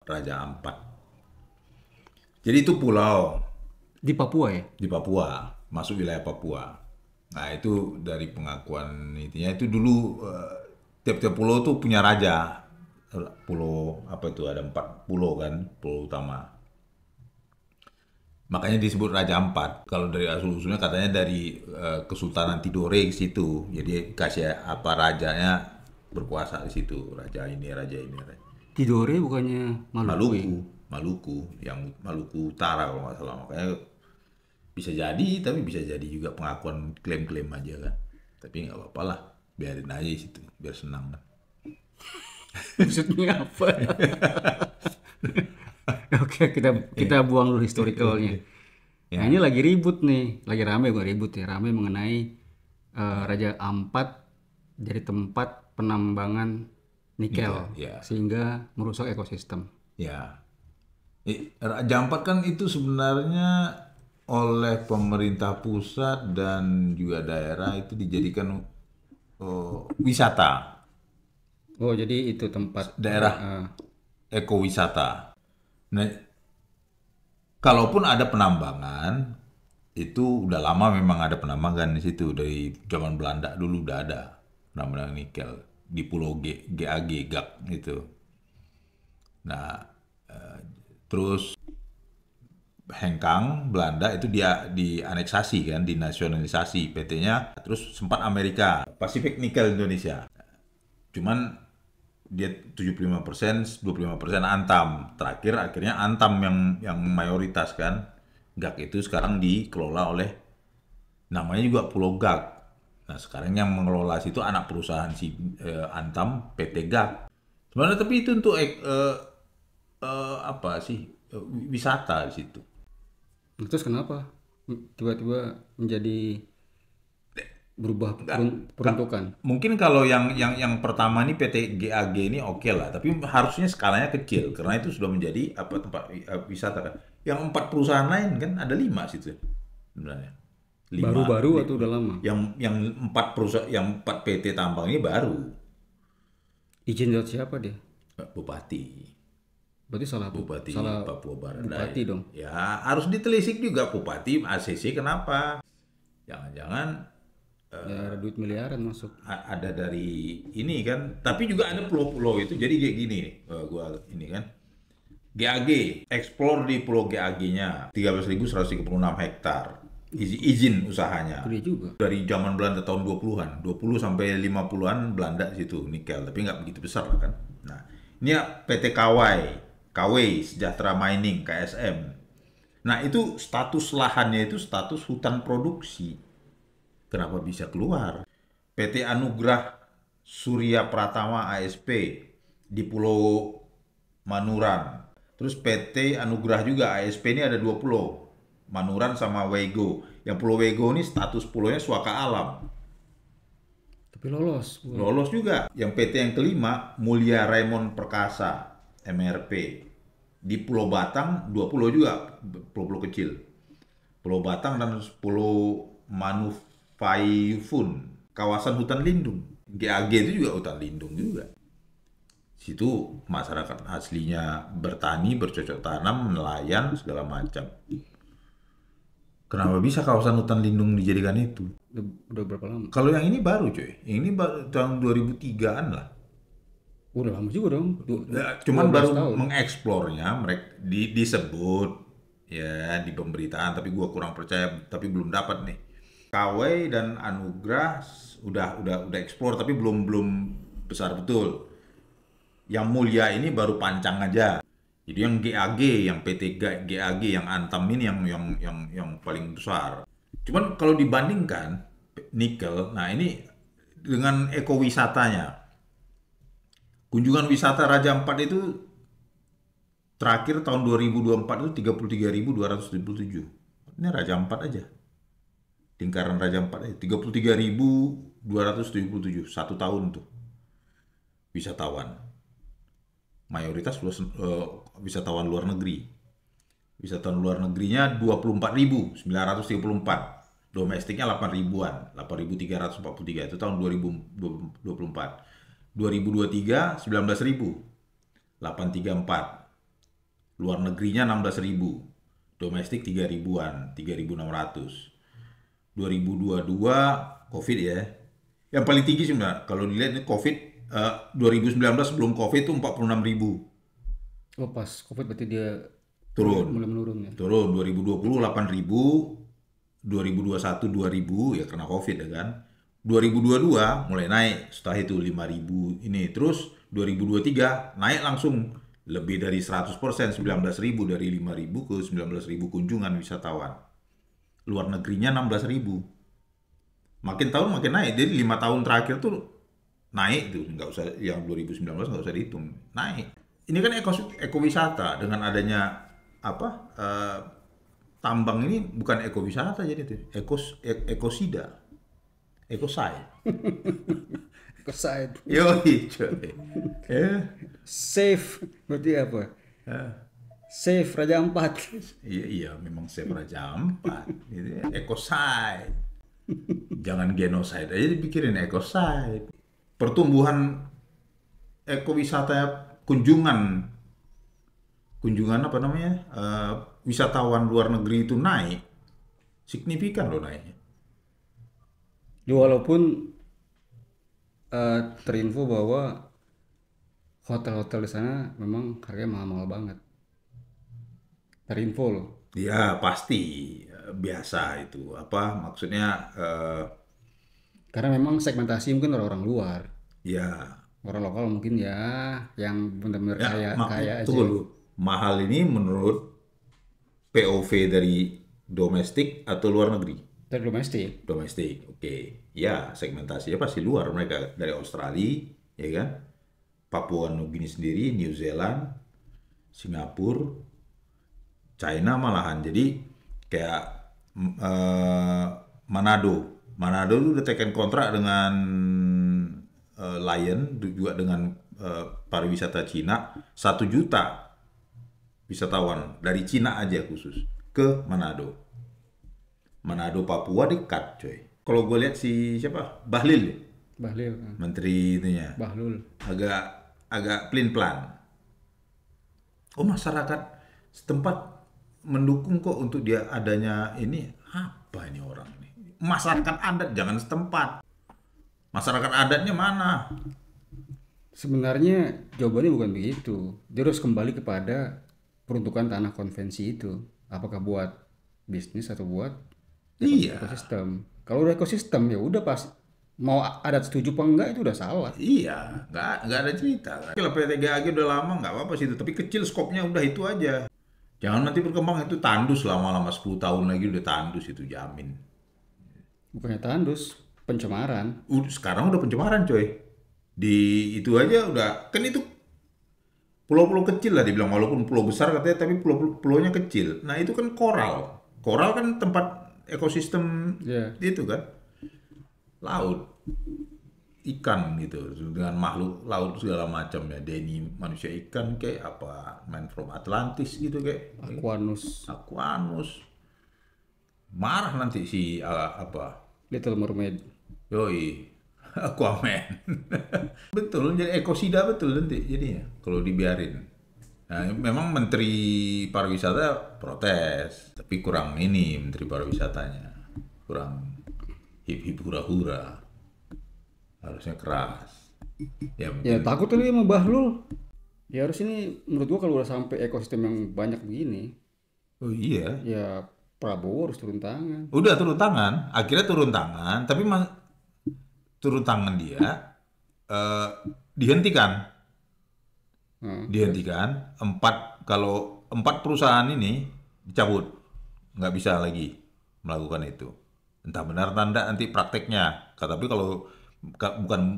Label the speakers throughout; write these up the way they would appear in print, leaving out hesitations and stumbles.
Speaker 1: Raja Ampat. Jadi itu pulau
Speaker 2: Di Papua ya?
Speaker 1: di Papua, masuk wilayah Papua. Nah itu dari pengakuan intinya itu dulu tiap-tiap pulau tuh punya raja. Pulau apa itu ada 4 pulau kan, pulau utama. Makanya disebut Raja Ampat. Kalau dari asal-usulnya katanya dari Kesultanan Tidore ke situ. Jadi kasih apa rajanya berkuasa di situ. Raja ini, raja ini.
Speaker 2: Tidore bukannya Maluku ya?
Speaker 1: Maluku, Maluku, yang Maluku Utara kalau nggak salah. Makanya bisa jadi, tapi bisa jadi juga pengakuan klaim-klaim aja kan. Tapi nggak apa-apa lah, biarin aja di situ, biar senang kan.
Speaker 2: Maksudnya apa? Oke, kita buang dulu historicalnya. Nah,
Speaker 1: Ya,
Speaker 2: ini lagi ribut nih, lagi rame bukan ribut ya, rame mengenai Raja Ampat jadi tempat penambangan nikel
Speaker 1: ya,
Speaker 2: sehingga merusak ekosistem.
Speaker 1: ya. Raja Ampat kan itu sebenarnya oleh pemerintah pusat dan juga daerah itu dijadikan wisata,
Speaker 2: Oh, jadi itu tempat
Speaker 1: daerah ekowisata. Nah, kalaupun ada penambangan, itu udah lama memang ada penambangan di situ dari zaman Belanda dulu udah ada penambangan nikel di Pulau GAG GAG itu. Nah, terus Hengkang Belanda itu dia dianeksasi kan, dinasionalisasi PT-nya. Terus sempat Amerika, Pacific Nickel Indonesia. Cuman dia 75%, 25% Antam. Terakhir akhirnya Antam yang mayoritas kan. GAG itu sekarang dikelola oleh namanya juga Pulau GAG. Nah, sekarang yang mengelola situ anak perusahaan si Antam PT GAG. Sebenarnya tapi itu untuk apa sih? Wisata di situ.
Speaker 2: Terus kenapa tiba-tiba menjadi berubah peruntukan?
Speaker 1: Mungkin kalau yang pertama ini PT GAG ini oke lah, tapi harusnya skalanya kecil karena itu sudah menjadi apa tempat wisata kan. Yang 4 perusahaan lain kan ada 5 situ sebenarnya. Lima,
Speaker 2: Baru-baru atau udah lama?
Speaker 1: yang 4 perusahaan, yang 4 PT tambang ini baru.
Speaker 2: Izin dari siapa dia?
Speaker 1: Bupati,
Speaker 2: Berarti salah
Speaker 1: Bupati
Speaker 2: salah
Speaker 1: Papua Barat
Speaker 2: bupati
Speaker 1: Daya.
Speaker 2: dong.
Speaker 1: Ya harus ditelisik juga Bupati ACC kenapa? Jangan-jangan
Speaker 2: Ya ada duit miliaran masuk.
Speaker 1: ada dari ini kan, tapi juga ada pulau-pulau itu jadi kayak gini nih, gua ini kan GAG explore di pulau GAG-nya 13.136 hektar izin usahanya
Speaker 2: Gede juga.
Speaker 1: dari zaman Belanda tahun 20-an 20 sampai 50-an Belanda di situ nikel tapi nggak begitu besar lah kan. Nah ini ya PT KW Sejahtera Mining KSM. Nah itu status lahannya itu status hutan produksi. Kenapa bisa keluar? PT Anugrah Surya Pratama ASP di Pulau Manuran. Terus PT Anugrah juga ASP ini ada 2 pulau. Manuran sama Wego. Yang Pulau Wego ini status pulaunya suaka alam.
Speaker 2: Tapi lolos.
Speaker 1: Lolos juga. Yang PT yang kelima Mulia Raymond Perkasa MRP. Di Pulau Batang 2 pulau juga, pulau-pulau kecil. Pulau Batang dan Pulau Manufayufun, kawasan hutan lindung. GAG itu juga hutan lindung juga. Situ masyarakat aslinya bertani, bercocok tanam, nelayan, segala macam. Kenapa bisa kawasan hutan lindung dijadikan itu?
Speaker 2: Udah berapa lama?
Speaker 1: Kalau yang ini baru cuy, ini baru tahun 2003-an lah.
Speaker 2: Udah lama juga dong.
Speaker 1: Ya, cuman
Speaker 2: 12
Speaker 1: baru
Speaker 2: tahun.
Speaker 1: mengeksplornya mereka disebut ya di pemberitaan tapi gua kurang percaya tapi belum dapat nih. KW dan Anugrah udah eksplor tapi belum besar betul. Yang Mulia ini baru pancang aja. Jadi yang GAG, yang PT GAG, yang Antam ini yang paling besar. Cuman kalau dibandingkan nikel, nah ini dengan ekowisatanya. Kunjungan wisata Raja Ampat itu terakhir tahun 2024 itu 33.277. Ini Raja Ampat aja. Lingkaran Raja Ampat aja 33.277 satu tahun tuh wisatawan. Mayoritas wisatawan luar negeri. Wisatawan luar negerinya 24.934. Domestiknya 8 ribuan, 8.343 itu tahun 2024. 2023 19.000, 834. Luar negerinya 16.000. Domestik 3 ribuan, 3.600. 2022 COVID ya. Yang paling tinggi sih Mbak, kalau dilihat ini COVID 2019 sebelum COVID itu 46.000.
Speaker 2: Oh pas COVID berarti dia
Speaker 1: Turun.
Speaker 2: mulai menurun ya.
Speaker 1: Turun 2020 8.000, 2021 2.000 ya karena COVID ya kan. 2022 mulai naik, setelah itu 5.000 ini. Terus 2023 naik langsung lebih dari 100%, 19.000 dari 5.000 ke 19.000 kunjungan wisatawan. Luar negerinya 16.000. Makin tahun makin naik. Jadi 5 tahun terakhir tuh naik tuh, nggak usah yang 2019 nggak usah dihitung, naik. Ini kan ekowisata dengan adanya apa tambang ini bukan ekowisata jadi tuh, ekosida, ekoside.
Speaker 2: Keside.
Speaker 1: Yoi, coy.
Speaker 2: Safe berarti apa? Safe Raja Ampat.
Speaker 1: Iya, iya, memang saya Raja Ampat. Gitu ya. Ecocide. Jangan genocide aja dipikirin ecocide. Pertumbuhan ekowisata kunjungan apa namanya wisatawan luar negeri itu naik signifikan loh naiknya.
Speaker 2: Ya, walaupun terinfo bahwa hotel-hotel di sana memang harganya mahal-mahal banget. Terinfo loh.
Speaker 1: Ya pasti biasa itu apa maksudnya
Speaker 2: Karena memang segmentasi mungkin orang-orang luar.
Speaker 1: ya
Speaker 2: Orang lokal mungkin ya yang benar-benar
Speaker 1: ya
Speaker 2: kaya aja.
Speaker 1: tunggu dulu. Mahal ini menurut POV dari domestik atau luar negeri?
Speaker 2: Dari domestik.
Speaker 1: Domestik, oke. Ya, segmentasinya pasti luar mereka dari Australia, ya kan? Papua Nugini sendiri, New Zealand, Singapura, China malahan. Jadi kayak Manado. Manado itu udah tekan kontrak dengan Lion, juga dengan pariwisata Cina, 1 juta wisatawan dari Cina aja khusus ke Manado. Manado Papua dekat coy. Kalau gue lihat si siapa Bahlil,
Speaker 2: Bahlil.
Speaker 1: menteri itunya
Speaker 2: Bahlul.
Speaker 1: agak pelin plan. Oh masyarakat setempat mendukung kok untuk dia adanya ini apa ini orang ini? Masyarakat adat jangan setempat. Masyarakat adatnya mana?
Speaker 2: Sebenarnya jawabannya bukan begitu. Dia harus kembali kepada peruntukan tanah konvensi itu. Apakah buat bisnis atau buat
Speaker 1: Iya,
Speaker 2: ekosistem? Kalau udah ekosistem ya udah pas mau adat setuju apa enggak itu udah salah.
Speaker 1: iya, nggak ada cerita. Kalau PT GAG udah lama nggak apa-apa sih itu, tapi kecil skopnya udah itu aja. Jangan nanti berkembang itu tandus lama-lama 10 tahun lagi udah tandus itu jamin.
Speaker 2: Bukannya tandus, pencemaran.
Speaker 1: Sekarang udah pencemaran coy. Di itu aja udah kan itu pulau-pulau kecil lah dibilang walaupun pulau besar katanya tapi pulau-pulaunya kecil. Nah itu kan koral. Koral kan tempat ekosistem
Speaker 2: Ya.
Speaker 1: itu kan laut ikan gitu dengan makhluk laut segala macam ya deni manusia ikan kayak apa mangrove Atlantis gitu kayak
Speaker 2: Aquanus,
Speaker 1: Aquanus marah nanti si apa
Speaker 2: Little Mermaid.
Speaker 1: yoi Aquaman betul jadi ekosida betul nanti jadinya kalau dibiarin. Nah, memang Menteri Pariwisata protes, tapi kurang ini Menteri Pariwisatanya. Kurang hip-hip hura-hura. Harusnya keras. Ya,
Speaker 2: Ya takut kali sama Bahlul. Ya harus ini menurut gua kalau udah sampai ekosistem yang banyak begini,
Speaker 1: oh iya.
Speaker 2: ya Prabowo harus turun tangan.
Speaker 1: Udah turun tangan, akhirnya turun tangan, tapi turun tangan dia dihentikan. Dihentikan, kalau 4 perusahaan ini dicabut. Nggak bisa lagi melakukan itu. Entah benar entah enggak nanti prakteknya. Tapi kalau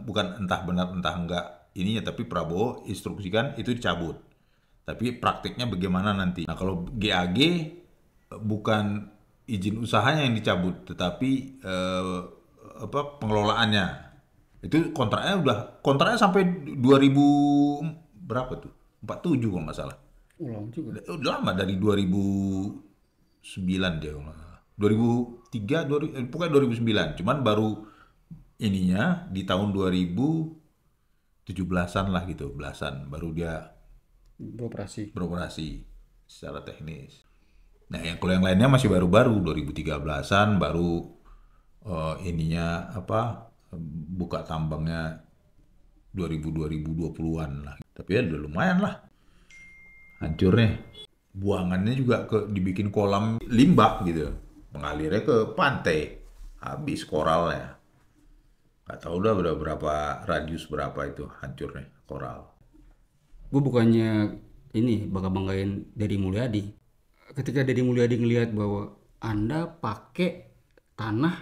Speaker 1: bukan entah benar entah enggak ininya, tapi Prabowo instruksikan itu dicabut. Tapi prakteknya bagaimana nanti? Nah kalau GAG bukan izin usahanya yang dicabut, tetapi pengelolaannya. Itu kontraknya sampai 2000 berapa tuh? 47 kalau nggak salah.
Speaker 2: Ulang juga.
Speaker 1: Udah lama dari 2009 dia. 2003, pokoknya 2009. Cuman baru ininya di tahun 2017-an lah gitu, belasan baru dia
Speaker 2: Beroperasi.
Speaker 1: beroperasi. secara teknis. Nah, kalau yang lainnya masih baru-baru 2013-an baru ininya apa buka tambangnya 2020-an lah. Tapi ya udah lumayan lah hancurnya. Buangannya juga dibikin kolam limbah gitu. Mengalirnya ke pantai. Habis koralnya. Gak tahu udah berapa radius berapa itu hancurnya koral.
Speaker 2: Gue bukannya ini bangga-banggain Deddy Mulyadi. Ketika Deddy Mulyadi ngelihat bahwa Anda pakai tanah,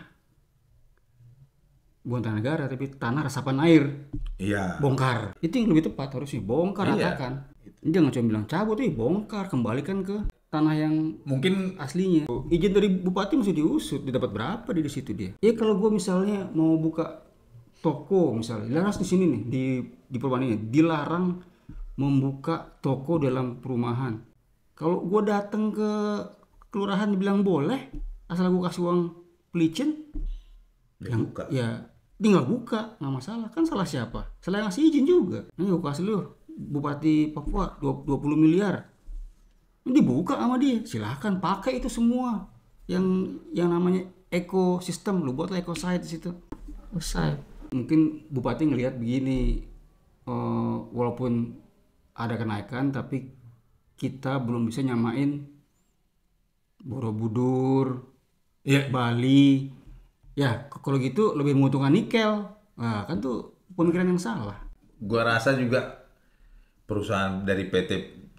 Speaker 2: bukan tanah negara tapi tanah resapan air,
Speaker 1: Iya.
Speaker 2: bongkar. Itu yang lebih tepat harusnya, bongkar,
Speaker 1: Iya.
Speaker 2: ratakan. Jangan cuma bilang cabut, bongkar, kembalikan ke tanah yang
Speaker 1: Mungkin
Speaker 2: aslinya. Izin dari bupati mesti diusut, dia dapat berapa di situ dia. Ya kalau gue misalnya mau buka toko misalnya, dilarang di sini nih di perumahan ini dilarang membuka toko dalam perumahan. Kalau gue datang ke kelurahan dibilang boleh, asal gue kasih uang pelicin, yang
Speaker 1: buka.
Speaker 2: ya tinggal buka, nggak masalah. Kan salah siapa? Salah yang ngasih izin juga. Nih gue kasih lu Bupati Papua 20 miliar. Ini dibuka sama dia, silahkan pakai itu semua yang namanya ekosistem, lu buatlah ekosite di situ. Selesai. Mungkin bupati ngelihat begini, walaupun ada kenaikan tapi kita belum bisa nyamain Borobudur,
Speaker 1: ya
Speaker 2: Bali. Ya kalau gitu lebih menguntungkan nikel. Nah, kan tuh pemikiran yang salah.
Speaker 1: gua rasa juga perusahaan dari PT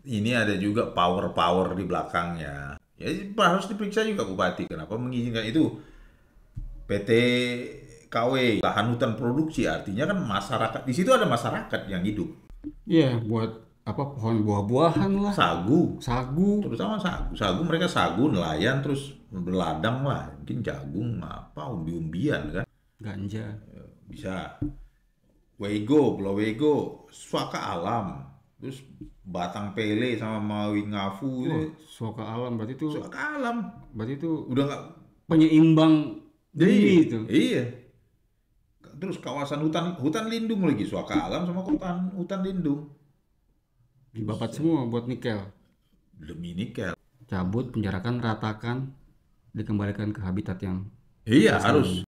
Speaker 1: ini ada juga power di belakangnya. Ya harus diperiksa juga bupati kenapa mengizinkan itu. PT KW lahan hutan produksi artinya kan masyarakat di situ ada masyarakat yang hidup.
Speaker 2: Iya, buat apa pohon buah-buahan lah,
Speaker 1: Sagu,
Speaker 2: sagu.
Speaker 1: terutama sagu mereka sagu nelayan terus berladang lah mungkin jagung apa umbi-umbian kan
Speaker 2: Ganja.
Speaker 1: bisa Wego Pulau Wego suaka alam terus Batang Pele sama Maui Ngafu itu
Speaker 2: Suaka alam
Speaker 1: suaka alam
Speaker 2: berarti itu
Speaker 1: udah nggak
Speaker 2: penyeimbang bumi itu.
Speaker 1: iya terus kawasan hutan lindung lagi suaka alam sama hutan lindung
Speaker 2: Dibabat semua buat nikel.
Speaker 1: demi nikel
Speaker 2: Cabut, penjarakan, ratakan, dikembalikan ke habitat yang
Speaker 1: iya harus